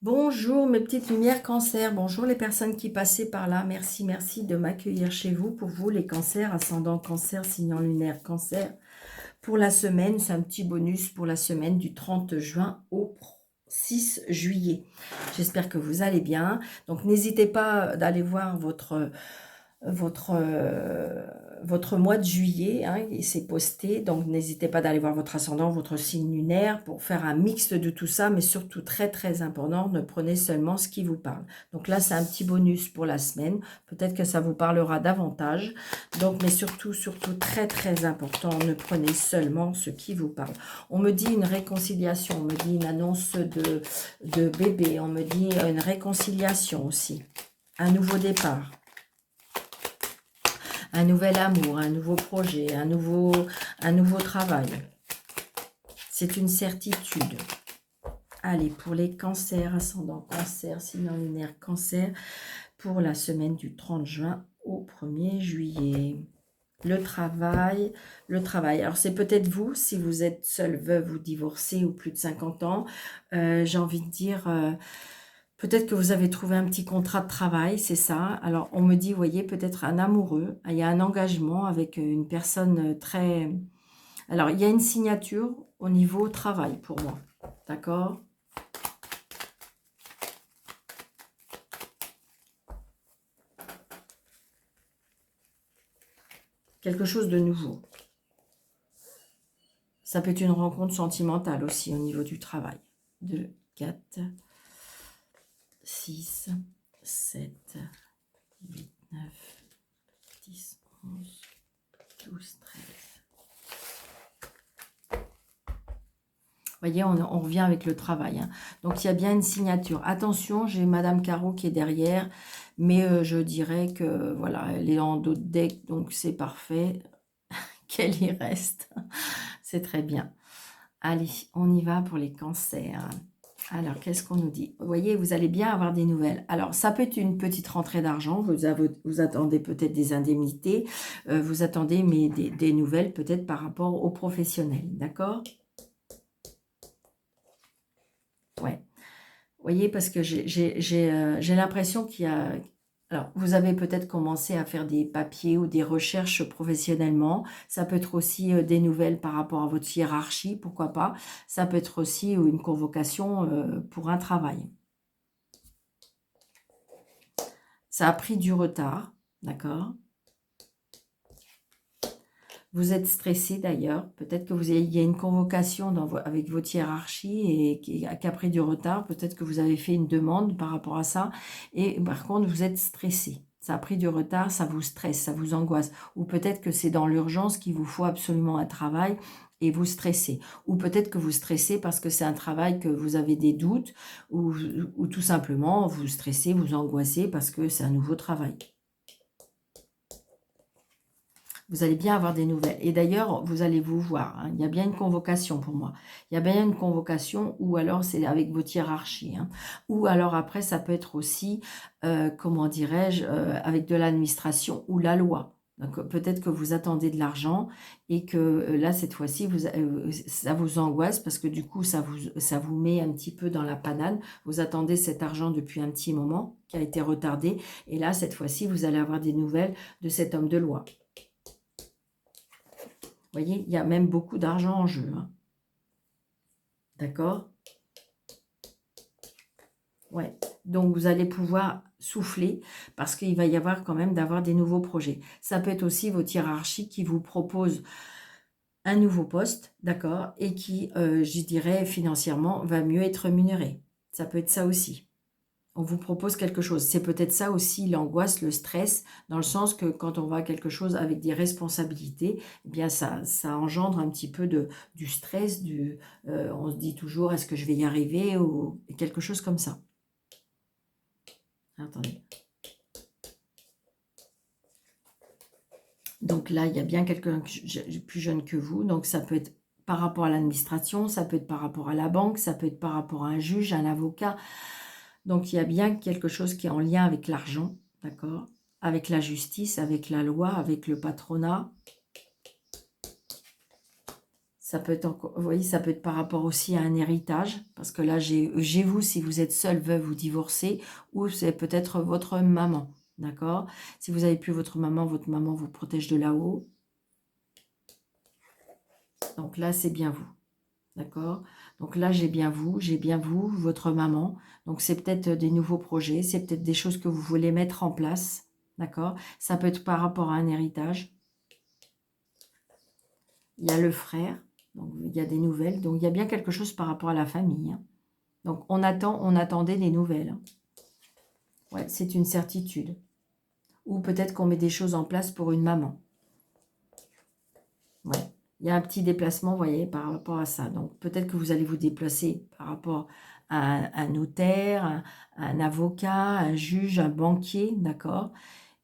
Bonjour mes petites lumières cancer, bonjour les personnes qui passaient par là, merci de m'accueillir chez vous. Pour vous les cancers, ascendant cancer, signe lunaire cancer, pour la semaine, c'est un petit bonus pour la semaine du 30 juin au 6 juillet. J'espère que vous allez bien, donc n'hésitez pas d'aller voir votre, votre mois de juillet, hein, il s'est posté, donc n'hésitez pas d'aller voir votre ascendant, votre signe lunaire pour faire un mix de tout ça, mais surtout très important, ne prenez seulement ce qui vous parle. Donc là c'est un petit bonus pour la semaine, peut-être que ça vous parlera davantage, donc mais surtout très important, ne prenez seulement ce qui vous parle. On me dit une réconciliation, on me dit une annonce de bébé, on me dit une réconciliation aussi, un nouveau départ. Un nouvel amour, un nouveau projet, un nouveau travail. C'est une certitude. Allez, pour les cancers, ascendant cancer, signe lunaire cancer, pour la semaine du 30 juin au 1er juillet. Le travail. Alors, c'est peut-être vous, si vous êtes seul, veuve ou divorcé ou plus de 50 ans. J'ai envie de dire... peut-être que vous avez trouvé un petit contrat de travail, c'est ça. Alors, on me dit, vous voyez, peut-être un amoureux. Il y a un engagement avec une personne très... Alors, il y a une signature au niveau travail pour moi. D'accord? Quelque chose de nouveau. Ça peut être une rencontre sentimentale aussi au niveau du travail. 2, 4, 6, 7, 8, 9, 10, 11, 12, 13. Vous voyez, on revient avec le travail. Hein. Donc, il y a bien une signature. Attention, j'ai Madame Caro qui est derrière, mais je dirais que, voilà, elle est en dos de deck, donc c'est parfait. Qu'elle y reste. C'est très bien. Allez, on y va pour les cancers. Alors, qu'est-ce qu'on nous dit? Vous voyez, vous allez bien avoir des nouvelles. Alors, ça peut être une petite rentrée d'argent. Vous attendez peut-être des indemnités. Vous attendez mais des nouvelles peut-être par rapport aux professionnels. D'accord? Ouais. Vous voyez, parce que j'ai l'impression qu'il y a... Alors, vous avez peut-être commencé à faire des papiers ou des recherches professionnellement. Ça peut être aussi des nouvelles par rapport à votre hiérarchie, pourquoi pas. Ça peut être aussi une convocation pour un travail. Ça a pris du retard, d'accord? Vous êtes stressé d'ailleurs. Peut-être que il y a une convocation avec votre hiérarchie et qui a pris du retard. Peut-être que vous avez fait une demande par rapport à ça. Et par contre, vous êtes stressé. Ça a pris du retard, ça vous stresse, ça vous angoisse. Ou peut-être que c'est dans l'urgence qu'il vous faut absolument un travail et vous stressez. Ou peut-être que vous stressez parce que c'est un travail que vous avez des doutes ou tout simplement vous stressez, vous angoissez parce que c'est un nouveau travail. Vous allez bien avoir des nouvelles. Et d'ailleurs, vous allez vous voir. Hein, il y a bien une convocation pour moi. Il y a bien une convocation ou alors c'est avec votre hiérarchie. Hein, ou alors après, ça peut être aussi, comment dirais-je, avec de l'administration ou la loi. Donc peut-être que vous attendez de l'argent et que là, cette fois-ci, ça vous angoisse parce que du coup, ça vous met un petit peu dans la panade. Vous attendez cet argent depuis un petit moment qui a été retardé. Et là, cette fois-ci, vous allez avoir des nouvelles de cet homme de loi. Vous voyez, il y a même beaucoup d'argent en jeu. Hein. D'accord? Ouais. Donc, vous allez pouvoir souffler parce qu'il va y avoir quand même d'avoir des nouveaux projets. Ça peut être aussi votre hiérarchie qui vous propose un nouveau poste, d'accord? Et qui, je dirais, financièrement, va mieux être rémunéré. Ça peut être ça aussi. On vous propose quelque chose. C'est peut-être ça aussi l'angoisse, le stress, dans le sens que quand on voit quelque chose avec des responsabilités, eh bien ça engendre un petit peu du stress, on se dit toujours est-ce que je vais y arriver ou quelque chose comme ça. Attendez. Donc là, il y a bien quelqu'un plus jeune que vous, donc ça peut être par rapport à l'administration, ça peut être par rapport à la banque, ça peut être par rapport à un juge, un avocat. Donc, il y a bien quelque chose qui est en lien avec l'argent, d'accord? Avec la justice, avec la loi, avec le patronat. Ça peut être, vous voyez, ça peut être par rapport aussi à un héritage, parce que là, j'ai vous, si vous êtes seul, veuve ou divorcé, ou c'est peut-être votre maman, d'accord? Si vous n'avez plus votre maman vous protège de là-haut. Donc là, c'est bien vous, d'accord? Donc là, j'ai bien vous, votre maman. Donc c'est peut-être des nouveaux projets, c'est peut-être des choses que vous voulez mettre en place, d'accord? Ça peut être par rapport à un héritage. Il y a le frère, donc il y a des nouvelles. Donc il y a bien quelque chose par rapport à la famille, hein. Donc on attendait des nouvelles, hein. Ouais, c'est une certitude. Ou peut-être qu'on met des choses en place pour une maman. Ouais. Il y a un petit déplacement, vous voyez, par rapport à ça. Donc peut-être que vous allez vous déplacer par rapport à un notaire, un avocat, un juge, un banquier, d'accord?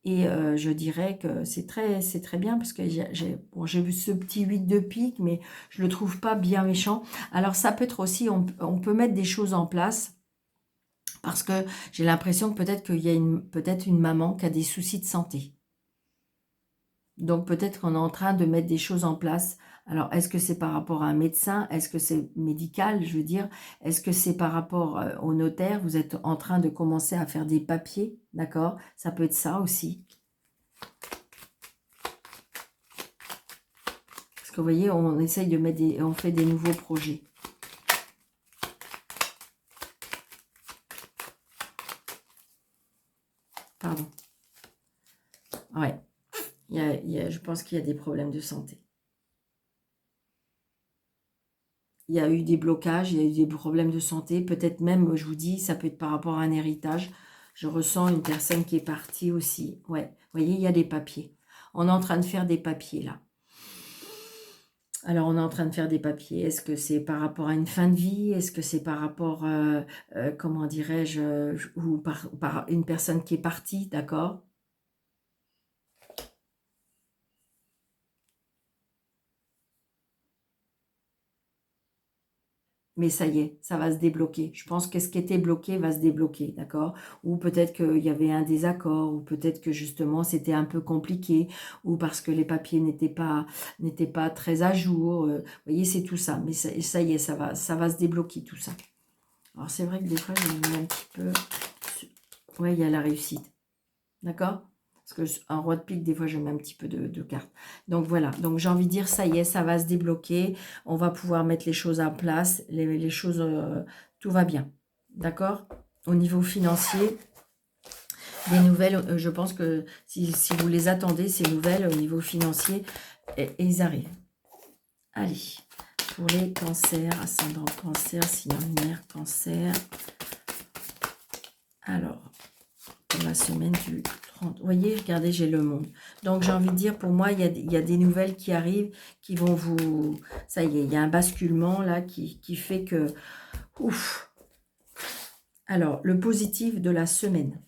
Et je dirais que c'est très bien parce que j'ai vu ce petit 8 de pique, mais je ne le trouve pas bien méchant. Alors ça peut être aussi, on peut mettre des choses en place parce que j'ai l'impression que peut-être qu'il y a peut-être une maman qui a des soucis de santé. Donc peut-être qu'on est en train de mettre des choses en place. Alors est-ce que c'est par rapport à un médecin? Est-ce que c'est médical, je veux dire? Est-ce que c'est par rapport au notaire? Vous êtes en train de commencer à faire des papiers, d'accord? Ça peut être ça aussi. Parce que vous voyez, on essaye de mettre on fait des nouveaux projets. Pardon. Ouais. Je pense qu'il y a des problèmes de santé. Il y a eu des blocages, il y a eu des problèmes de santé. Peut-être même, je vous dis, ça peut être par rapport à un héritage. Je ressens une personne qui est partie aussi. Ouais. Vous voyez, il y a des papiers. On est en train de faire des papiers, là. Alors, on est en train de faire des papiers. Est-ce que c'est par rapport à une fin de vie? Est-ce que c'est par rapport, comment dirais-je, ou par une personne qui est partie, d'accord? Mais ça y est, ça va se débloquer. Je pense que ce qui était bloqué va se débloquer, d'accord? Ou peut-être qu'il y avait un désaccord, ou peut-être que justement c'était un peu compliqué, ou parce que les papiers n'étaient pas très à jour. Vous voyez, c'est tout ça. Mais ça y est, ça va se débloquer tout ça. Alors c'est vrai que des fois, je me mets un petit peu... Ouais, il y a la réussite. D'accord? Parce qu'un roi de pique, des fois, je mets un petit peu de cartes. Donc voilà, donc j'ai envie de dire, ça y est, ça va se débloquer. On va pouvoir mettre les choses en place. Les choses, tout va bien. D'accord? Au niveau financier, des nouvelles, je pense que si vous les attendez, ces nouvelles au niveau financier, et ils arrivent. Allez, pour les cancers, ascendant cancer, signe lunaire, cancer. Alors, pour la semaine du 30. Vous voyez, regardez, j'ai le monde. Donc, j'ai envie de dire, pour moi, il y a des nouvelles qui arrivent, qui vont vous... Ça y est, il y a un basculement, là, qui fait que... Ouf. Alors, le positif de la semaine.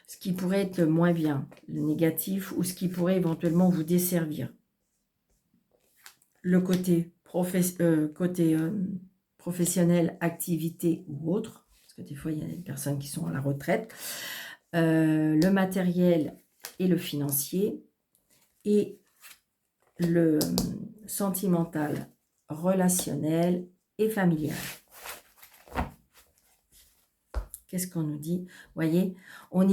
Ce qui pourrait être le moins bien, le négatif, ou ce qui pourrait éventuellement vous desservir. Le côté, professionnel, activité ou autre. Parce que des fois, il y a des personnes qui sont à la retraite. Le matériel et le financier, et le sentimental, relationnel et familial. Qu'est-ce qu'on nous dit? Vous voyez, on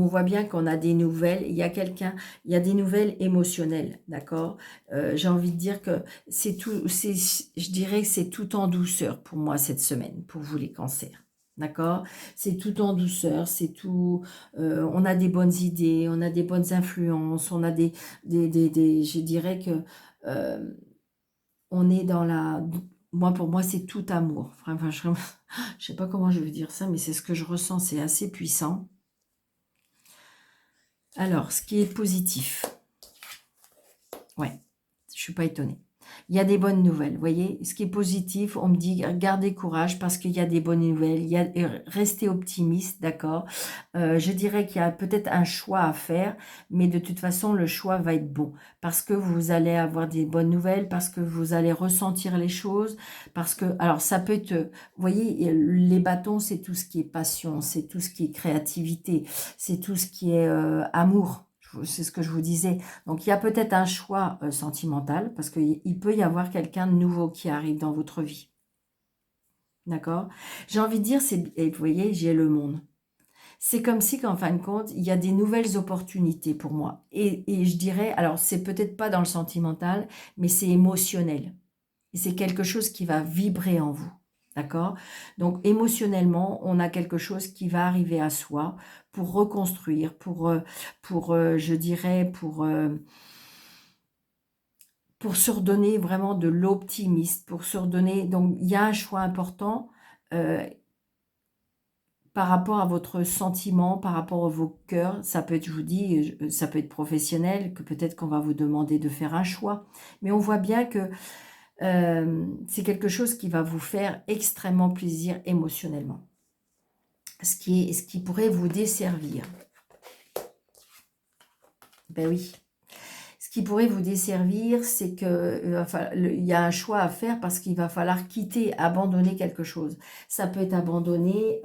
voit bien qu'on a des nouvelles. Il y a des nouvelles émotionnelles, d'accord? J'ai envie de dire que je dirais que c'est tout en douceur pour moi cette semaine, pour vous les cancers. D'accord? C'est tout en douceur, c'est tout... on a des bonnes idées, on a des bonnes influences, on a je dirais que on est dans la... pour moi, c'est tout amour. Enfin, je sais pas comment je veux dire ça, mais c'est ce que je ressens, c'est assez puissant. Alors, ce qui est positif. Ouais, je suis pas étonnée. Il y a des bonnes nouvelles, vous voyez. Ce qui est positif, on me dit, gardez courage parce qu'il y a des bonnes nouvelles. Restez optimiste, d'accord. Je dirais qu'il y a peut-être un choix à faire, mais de toute façon, le choix va être bon. Parce que vous allez avoir des bonnes nouvelles, parce que vous allez ressentir les choses, parce que, alors ça peut être, vous voyez, les bâtons, c'est tout ce qui est passion, c'est tout ce qui est créativité, c'est tout ce qui est amour. C'est ce que je vous disais. Donc, il y a peut-être un choix sentimental, parce qu'il peut y avoir quelqu'un de nouveau qui arrive dans votre vie. D'accord? J'ai envie de dire, et vous voyez, j'ai le monde. C'est comme si qu'en fin de compte, il y a des nouvelles opportunités pour moi. Et je dirais, alors c'est peut-être pas dans le sentimental, mais c'est émotionnel. Et c'est quelque chose qui va vibrer en vous. D'accord? Donc émotionnellement, on a quelque chose qui va arriver à soi pour reconstruire, je dirais, pour se redonner vraiment de l'optimisme, pour se redonner. Donc il y a un choix important par rapport à votre sentiment, par rapport à vos cœurs. Ça peut être, je vous dis, ça peut être professionnel, que peut-être qu'on va vous demander de faire un choix. Mais on voit bien que c'est quelque chose qui va vous faire extrêmement plaisir émotionnellement. Ce qui pourrait vous desservir. Ben oui. Ce qui pourrait vous desservir, c'est qu'il y a un choix à faire parce qu'il va falloir quitter, abandonner quelque chose. Ça peut être abandonner,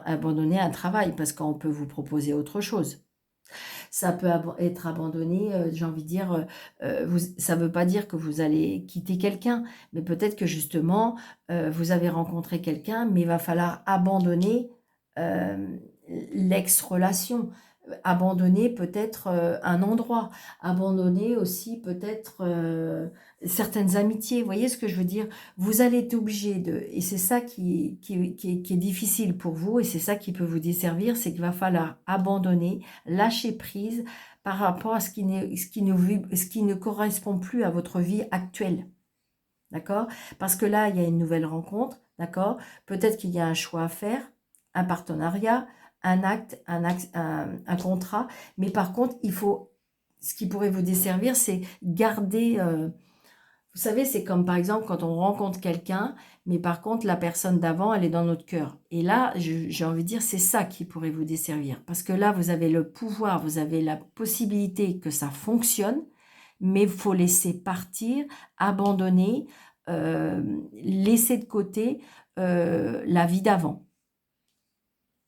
abandonner un travail parce qu'on peut vous proposer autre chose. Ça peut être abandonné, j'ai envie de dire, ça ne veut pas dire que vous allez quitter quelqu'un, mais peut-être que justement, vous avez rencontré quelqu'un, mais il va falloir abandonner l'ex-relation, abandonner peut-être un endroit, abandonner aussi peut-être certaines amitiés. Vous voyez ce que je veux dire? Vous allez être obligé et c'est ça qui est difficile pour vous, et c'est ça qui peut vous desservir, c'est qu'il va falloir abandonner, lâcher prise par rapport à ce qui ne correspond plus à votre vie actuelle. D'accord? Parce que là, il y a une nouvelle rencontre, d'accord? Peut-être qu'il y a un choix à faire, un partenariat, un acte, un contrat, mais par contre, ce qui pourrait vous desservir, c'est garder... vous savez, c'est comme par exemple quand on rencontre quelqu'un, mais par contre, la personne d'avant, elle est dans notre cœur. Et là, j'ai envie de dire, c'est ça qui pourrait vous desservir. Parce que là, vous avez le pouvoir, vous avez la possibilité que ça fonctionne, mais il faut laisser partir, abandonner, laisser de côté la vie d'avant.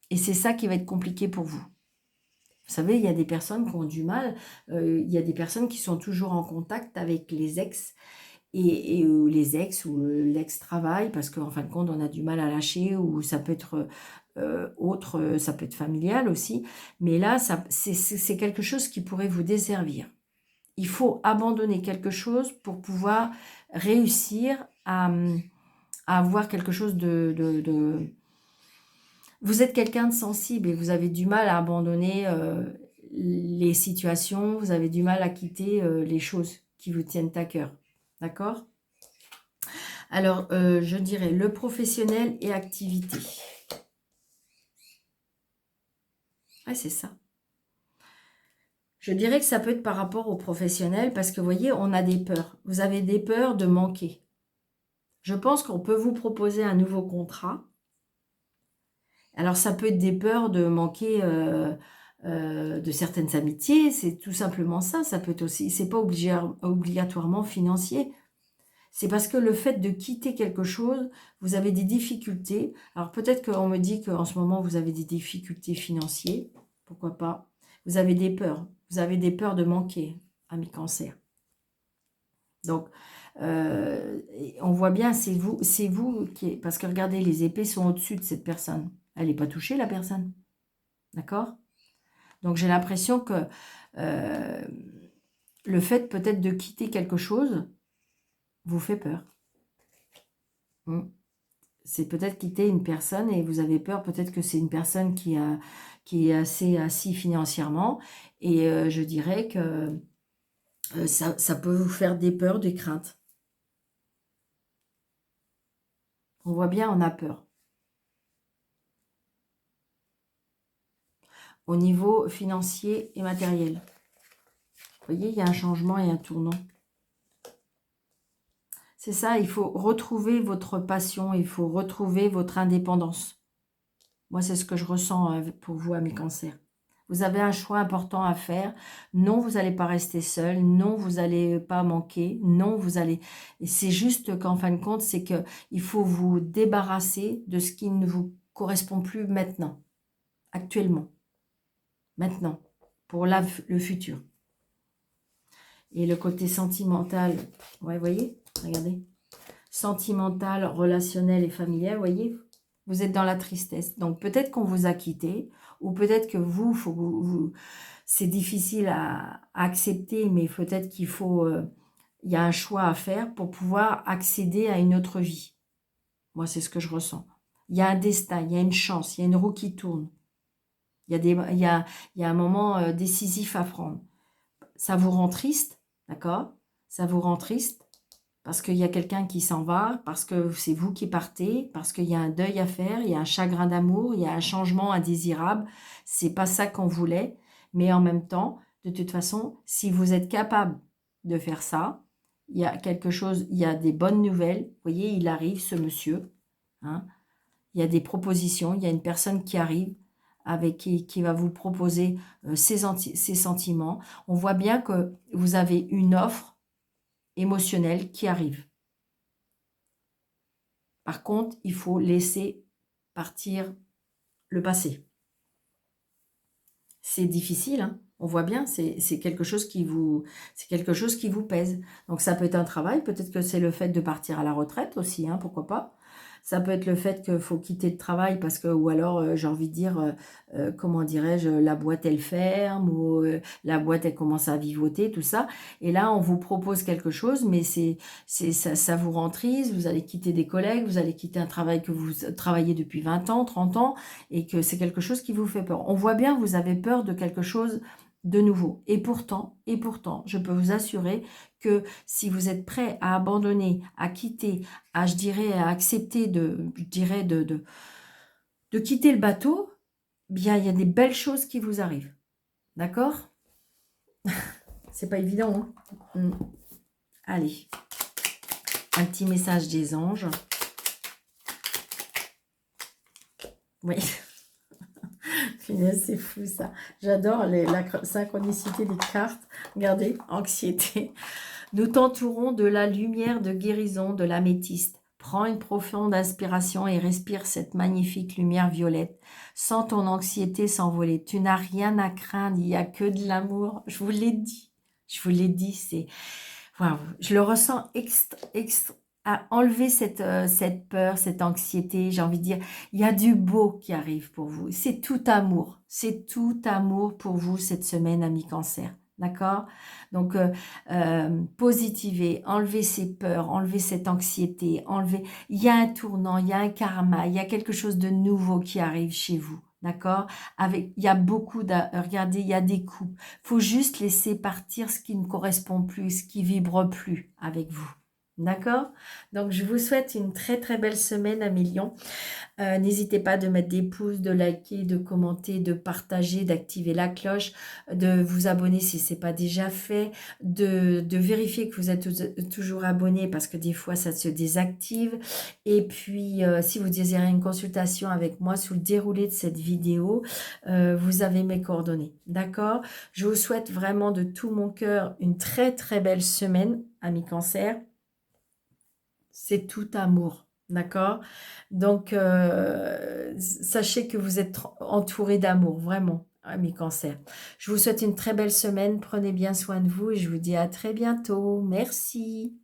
Et c'est ça qui va être compliqué pour vous. Vous savez, il y a des personnes qui ont du mal, il y a des personnes qui sont toujours en contact avec les ex, et les ex ou l'ex-travail, parce qu'en fin de compte, on a du mal à lâcher, ou ça peut être autre, ça peut être familial aussi. Mais là, c'est quelque chose qui pourrait vous desservir. Il faut abandonner quelque chose pour pouvoir réussir à avoir quelque chose Vous êtes quelqu'un de sensible et vous avez du mal à abandonner les situations, vous avez du mal à quitter les choses qui vous tiennent à cœur. D'accord? Alors, je dirais le professionnel et activité. Ouais, c'est ça. Je dirais que ça peut être par rapport au professionnel parce que, vous voyez, on a des peurs. Vous avez des peurs de manquer. Je pense qu'on peut vous proposer un nouveau contrat. Alors, ça peut être des peurs de manquer de certaines amitiés. C'est tout simplement ça. Ça peut être aussi, c'est pas obligatoirement financier. C'est parce que le fait de quitter quelque chose, vous avez des difficultés. Alors peut-être qu'on me dit qu'en ce moment, vous avez des difficultés financières. Pourquoi pas? Vous avez des peurs. Vous avez des peurs de manquer, ami Cancer. Donc, on voit bien, c'est vous qui... Parce que regardez, les épées sont au-dessus de cette personne. Elle n'est pas touchée, la personne. D'accord? Donc, j'ai l'impression que le fait peut-être de quitter quelque chose vous fait peur. C'est peut-être quitter une personne et vous avez peur, peut-être que c'est une personne qui est assez assis financièrement, et je dirais que ça peut vous faire des peurs, des craintes. On voit bien, on a peur. Au niveau financier et matériel. Vous voyez, il y a un changement et un tournant. C'est ça, il faut retrouver votre passion, il faut retrouver votre indépendance. Moi, c'est ce que je ressens pour vous, amis Cancer. Vous avez un choix important à faire. Non, vous n'allez pas rester seul. Non, vous n'allez pas manquer. Non, vous allez... C'est juste qu'en fin de compte, c'est qu'il faut vous débarrasser de ce qui ne vous correspond plus maintenant, actuellement, maintenant. pour le futur. Et le côté sentimental, ouais, vous voyez, regardez, sentimental, relationnel et familial, vous voyez, vous êtes dans la tristesse. Donc peut-être qu'on vous a quitté, ou peut-être que c'est difficile à accepter, mais peut-être qu'il faut, il y a un choix à faire pour pouvoir accéder à une autre vie. Moi, c'est ce que je ressens. Il y a un destin, il y a une chance, il y a une roue qui tourne. Il y a un moment décisif à prendre. Ça vous rend triste, d'accord? Ça vous rend triste parce qu'il y a quelqu'un qui s'en va, parce que c'est vous qui partez, parce qu'il y a un deuil à faire, il y a un chagrin d'amour, il y a un changement indésirable. C'est pas ça qu'on voulait, mais en même temps, de toute façon, si vous êtes capable de faire ça, il y a quelque chose, il y a des bonnes nouvelles. Vous voyez, il arrive, ce monsieur, hein. Il y a des propositions, il y a une personne qui arrive avec qui va vous proposer ses sentiments. On voit bien que vous avez une offre émotionnelle qui arrive. Par contre, il faut laisser partir le passé. C'est difficile, hein. On voit bien, c'est quelque chose qui vous pèse. Donc ça peut être un travail, peut-être que c'est le fait de partir à la retraite aussi, hein, pourquoi pas. Ça peut être le fait qu'il faut quitter le travail parce que, ou alors, j'ai envie de dire, comment dirais-je, la boîte elle ferme, ou la boîte elle commence à vivoter, tout ça. Et là, on vous propose quelque chose, mais ça vous rend triste, vous allez quitter des collègues, vous allez quitter un travail que vous travaillez depuis 20 ans, 30 ans, et que c'est quelque chose qui vous fait peur. On voit bien, vous avez peur de quelque chose de nouveau. Et pourtant, je peux vous assurer que si vous êtes prêt à abandonner, à quitter, je dirais, à accepter de quitter le bateau, bien, il y a des belles choses qui vous arrivent. D'accord? C'est pas évident, hein? Allez, un petit message des anges. Oui. C'est fou ça. J'adore la synchronicité des cartes. Regardez, anxiété. Nous t'entourons de la lumière de guérison de l'améthyste. Prends une profonde inspiration et respire cette magnifique lumière violette. Sens ton anxiété s'envoler. Tu n'as rien à craindre, il n'y a que de l'amour. Je vous l'ai dit. Je vous l'ai dit, c'est... Waouh, je le ressens à enlever cette peur, cette anxiété, j'ai envie de dire, il y a du beau qui arrive pour vous. C'est tout amour pour vous cette semaine, amis cancer. D'accord? Donc, positivez, enlevez ces peurs, enlevez cette anxiété, il y a un tournant, il y a un karma, il y a quelque chose de nouveau qui arrive chez vous. D'accord? Il y a beaucoup regardez, il y a des coupes. Faut juste laisser partir ce qui ne correspond plus, ce qui vibre plus avec vous. D'accord? Donc, je vous souhaite une très très belle semaine à millions. N'hésitez pas de mettre des pouces, de liker, de commenter, de partager, d'activer la cloche, de vous abonner si ce n'est pas déjà fait, de vérifier que vous êtes toujours abonné parce que des fois ça se désactive. Et puis, si vous désirez une consultation avec moi sous le déroulé de cette vidéo, vous avez mes coordonnées. D'accord? Je vous souhaite vraiment de tout mon cœur une très très belle semaine, amis cancer. C'est tout amour, d'accord? Donc, sachez que vous êtes entourés d'amour, vraiment, amis cancers. Je vous souhaite une très belle semaine, prenez bien soin de vous et je vous dis à très bientôt. Merci.